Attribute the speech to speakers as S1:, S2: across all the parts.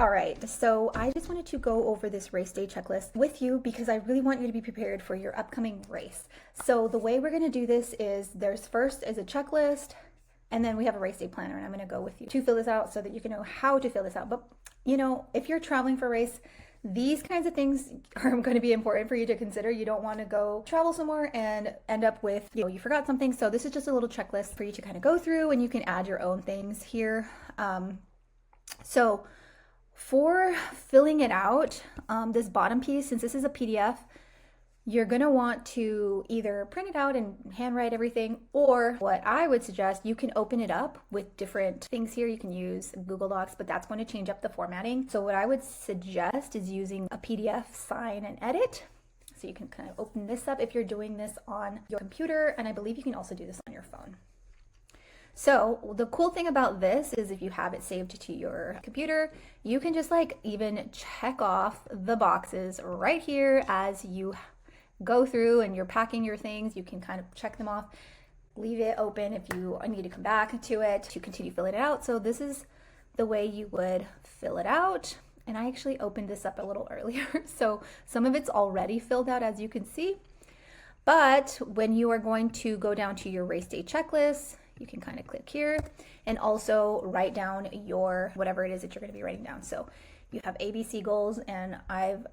S1: All right, so I just wanted to go over this race day checklist with you because I really want you to be prepared for your upcoming race. So the way we're going to do this is there's first is a checklist, and then we have a race day planner, and I'm going to go with you to fill this out so that you can know how to fill this out. But if you're traveling for a race, these kinds of things are going to be important for you to consider. You don't want to go travel somewhere and end up with, you forgot something. So this is just a little checklist for you to kind of go through, and you can add your own things here. So for filling it out, this bottom piece, since this is a PDF, you're going to want to either print it out and handwrite everything, or what I would suggest, you can open it up with different things here. You can use Google Docs, but that's going to change up the formatting. So what I would suggest is using a PDF, sign and edit. So you can kind of open this up if you're doing this on your computer, and I believe you can also do this on your phone. So the cool thing about this is if you have it saved to your computer, you can just even check off the boxes right here as you go through and you're packing your things. You can kind of check them off, leave it open if you need to come back to it to continue filling it out. So this is the way you would fill it out. And I actually opened this up a little earlier. So some of it's already filled out, as you can see. But when you are going to go down to your race day checklist, you can kind of click here and also write down your whatever it is that you're going to be writing down. So you have ABC goals, and I've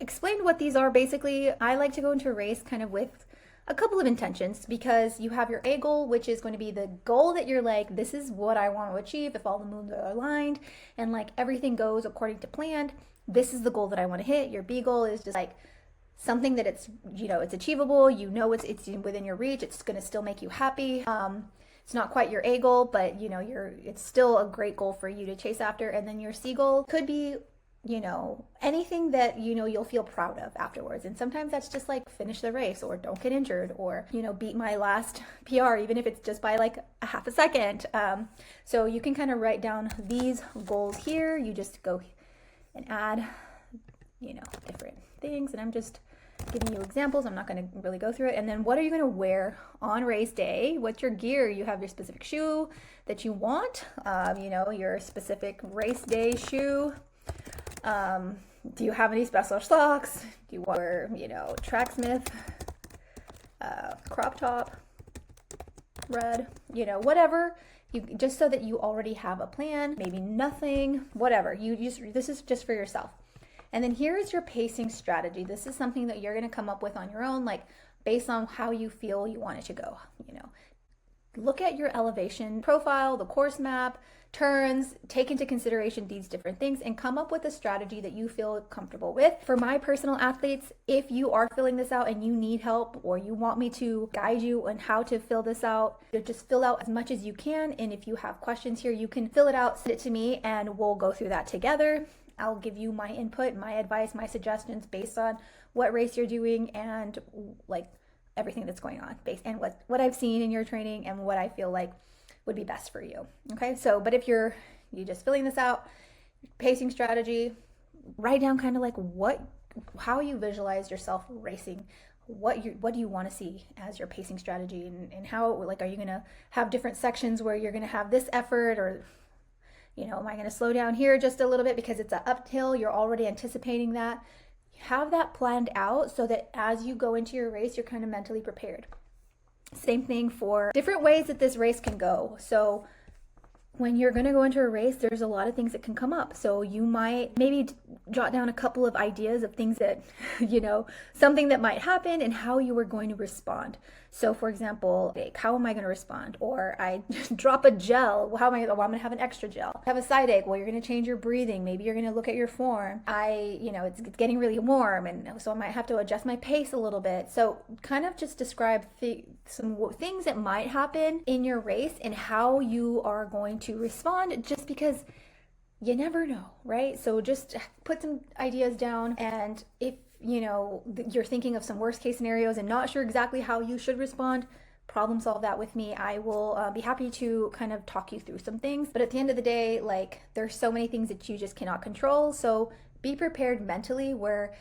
S1: explained what these are. Basically, I like to go into a race kind of with a couple of intentions, because you have your A goal, which is going to be the goal that you're like, this is what I want to achieve if all the moons are aligned and everything goes according to plan. This is the goal that I want to hit. Your B goal is just something that it's achievable. It's within your reach. It's going to still make you happy. It's not quite your A goal, but it's still a great goal for you to chase after. And then your C goal could be, anything that you'll feel proud of afterwards. And sometimes that's just finish the race, or don't get injured, or beat my last PR, even if it's just by a half a second. So you can kind of write down these goals here. You just go and add different things, and I'm just giving you examples. I'm not going to really go through it. And then what are you going to wear on race day? What's your gear? You have your specific shoe that you want, your specific race day shoe. Do you have any special socks? Do you wear, tracksmith, crop top, red, whatever. Just so that you already have a plan, maybe nothing, whatever. This is just for yourself. And then here is your pacing strategy. This is something that you're going to come up with on your own, based on how you feel you want it to go. Look at your elevation profile, the course map, turns, take into consideration these different things, and come up with a strategy that you feel comfortable with. For my personal athletes, if you are filling this out and you need help, or you want me to guide you on how to fill this out, just fill out as much as you can. And if you have questions here, you can fill it out, send it to me, and we'll go through that together. I'll give you my input, my advice, my suggestions based on what race you're doing and everything that's going on, based and what I've seen in your training and what I feel would be best for you. Okay, so but if you're just filling this out, pacing strategy, write down kind of how you visualize yourself racing. What do you want to see as your pacing strategy, and how are you going to have different sections where you're going to have this effort, or am I going to slow down here just a little bit because it's an uphill? You're already anticipating that. Have that planned out so that as you go into your race, you're kind of mentally prepared. Same thing for different ways that this race can go. So when you're going to go into a race, there's a lot of things that can come up. So you might maybe jot down a couple of ideas of things that, something that might happen and how you are going to respond. So for example, how am I going to respond? Or I drop a gel. How am I? I'm going to have an extra gel. Have a side ache. Well, you're going to change your breathing. Maybe you're going to look at your form. It's getting really warm, and so I might have to adjust my pace a little bit. So kind of just describe some things that might happen in your race and how you are going to respond, just because you never know, right? So just put some ideas down, and if you're thinking of some worst case scenarios and not sure exactly how you should respond, problem solve that with me. I will be happy to kind of talk you through some things. But at the end of the day, there's so many things that you just cannot control. So be prepared mentally where,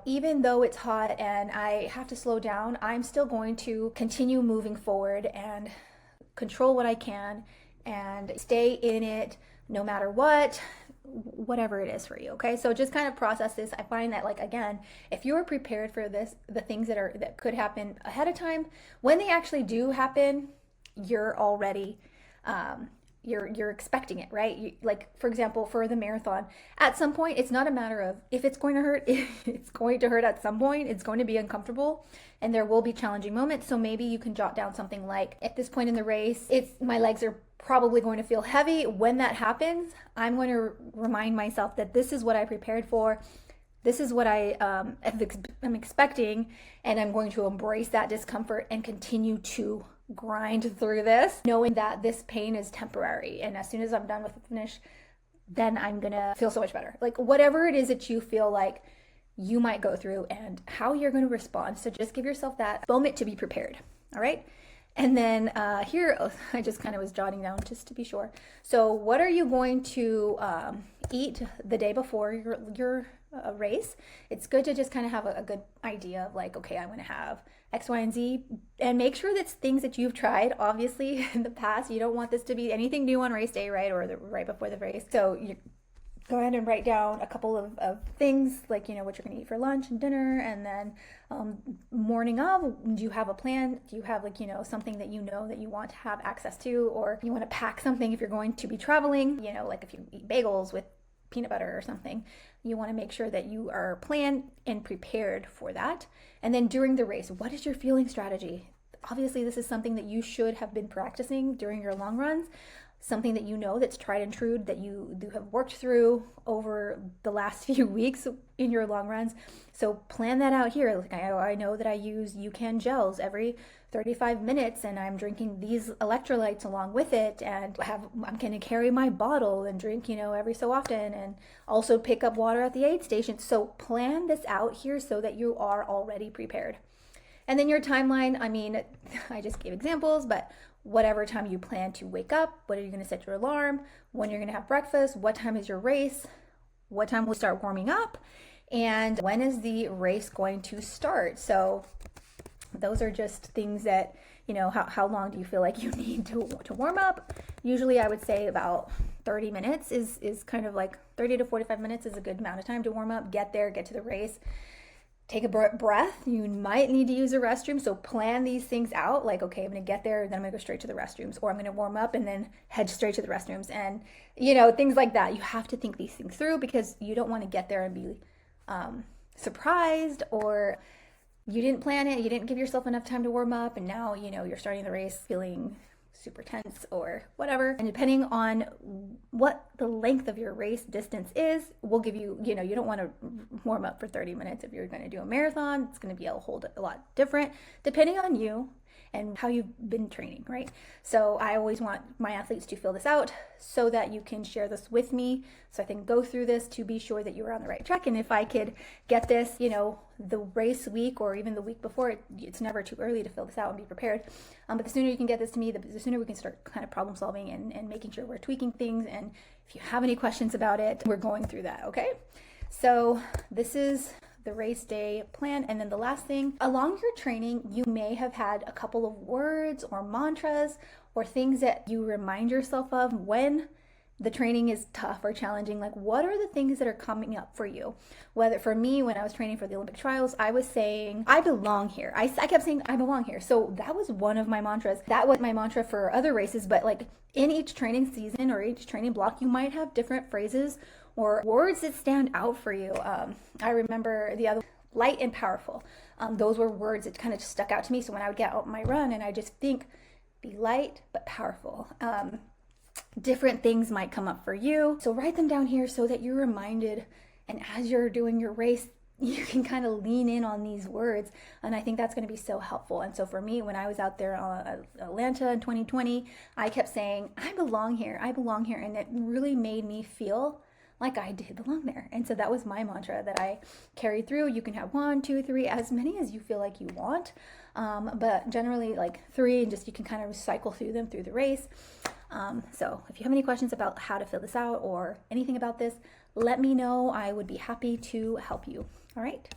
S1: even though it's hot and I have to slow down, I'm still going to continue moving forward and control what I can and stay in it, no matter what, whatever it is for you. Okay, so just kind of process this. I find that, like, again, if you're prepared for this, the things that could happen ahead of time, when they actually do happen, you're already you're expecting it, right? Like, for example, for the marathon, at some point, it's not a matter of if it's going to hurt. It's going to hurt at some point. It's going to be uncomfortable, and there will be challenging moments. So maybe you can jot down something like, at this point in the race, my legs are probably going to feel heavy. When that happens, I'm going to remind myself that this is what I prepared for. This is what I am expecting, and I'm going to embrace that discomfort and continue to grind through this, knowing that this pain is temporary. And as soon as I'm done with the finish, then I'm gonna feel so much better. Like, whatever it is that you feel like you might go through and how you're going to respond. So just give yourself that moment to be prepared. All right. And then I just kind of was jotting down just to be sure. So what are you going to eat the day before your race? It's good to just kind of have a good idea of, like, okay, I'm going to have X, Y, and Z, and make sure that's things that you've tried, obviously, in the past. You don't want this to be anything new on race day, right? Or right before the race. So you go ahead and write down a couple of things, like, what you're going to eat for lunch and dinner. And then morning of, do you have a plan? Do you have, like, something that that you want to have access to, or you want to pack something if you're going to be traveling, like if you eat bagels with peanut butter or something, you want to make sure that you are planned and prepared for that. And then during the race, what is your fueling strategy? Obviously, this is something that you should have been practicing during your long runs, something that that's tried and true, that you have worked through over the last few weeks in your long runs. So plan that out here. Like, I know that I use UCAN gels every 35 minutes, and I'm drinking these electrolytes along with it, and I'm going to carry my bottle and drink, every so often, and also pick up water at the aid station. So plan this out here so that you are already prepared. And then your timeline, I just gave examples, but whatever time you plan to wake up, what are you going to set your alarm, when you're going to have breakfast, what time is your race, what time will start warming up, and when is the race going to start. So those are just things that, how long do you feel like you need to warm up? Usually I would say about 30 minutes is kind of like 30 to 45 minutes is a good amount of time to warm up, get to the race. Take a breath. You might need to use a restroom. So plan these things out. Like, okay, I'm going to get there, then I'm going to go straight to the restrooms, or I'm going to warm up and then head straight to the restrooms, and, things like that. You have to think these things through, because you don't want to get there and be surprised, or you didn't plan it, you didn't give yourself enough time to warm up, and now, you're starting the race feeling super tense or whatever. And depending on what the length of your race distance is, will give you, you don't want to warm up for 30 minutes. If you're going to do a marathon, it's going to be a lot different depending on you and how you've been training, right? So I always want my athletes to fill this out so that you can share this with me, so I can go through this to be sure that you are on the right track. And if I could get this, the race week or even the week before, it's never too early to fill this out and be prepared. But the sooner you can get this to me, the sooner we can start kind of problem solving and making sure we're tweaking things. And if you have any questions about it, we're going through that, okay? So this is the race day plan. And then the last thing, along your training, you may have had a couple of words or mantras or things that you remind yourself of when the training is tough or challenging. Like, what are the things that are coming up for you? Whether, for me, when I was training for the Olympic trials, I was saying, I belong here. I kept saying, I belong here. So that was one of my mantras. That was my mantra for other races, but like in each training season or each training block, you might have different phrases or words that stand out for you. I remember the other, light and powerful. Those were words that kind of just stuck out to me. So when I would get out my run and I just think, be light but powerful. Different things might come up for you. So write them down here so that you're reminded. And as you're doing your race, you can kind of lean in on these words. And I think that's going to be so helpful. And so for me, when I was out there on Atlanta in 2020, I kept saying, I belong here. I belong here. And it really made me feel like I did belong there. And so that was my mantra that I carried through. You can have 1, 2, 3, as many as you feel like you want. But generally like 3, and just you can kind of cycle through them through the race. So if you have any questions about how to fill this out or anything about this, let me know. I would be happy to help you. All right.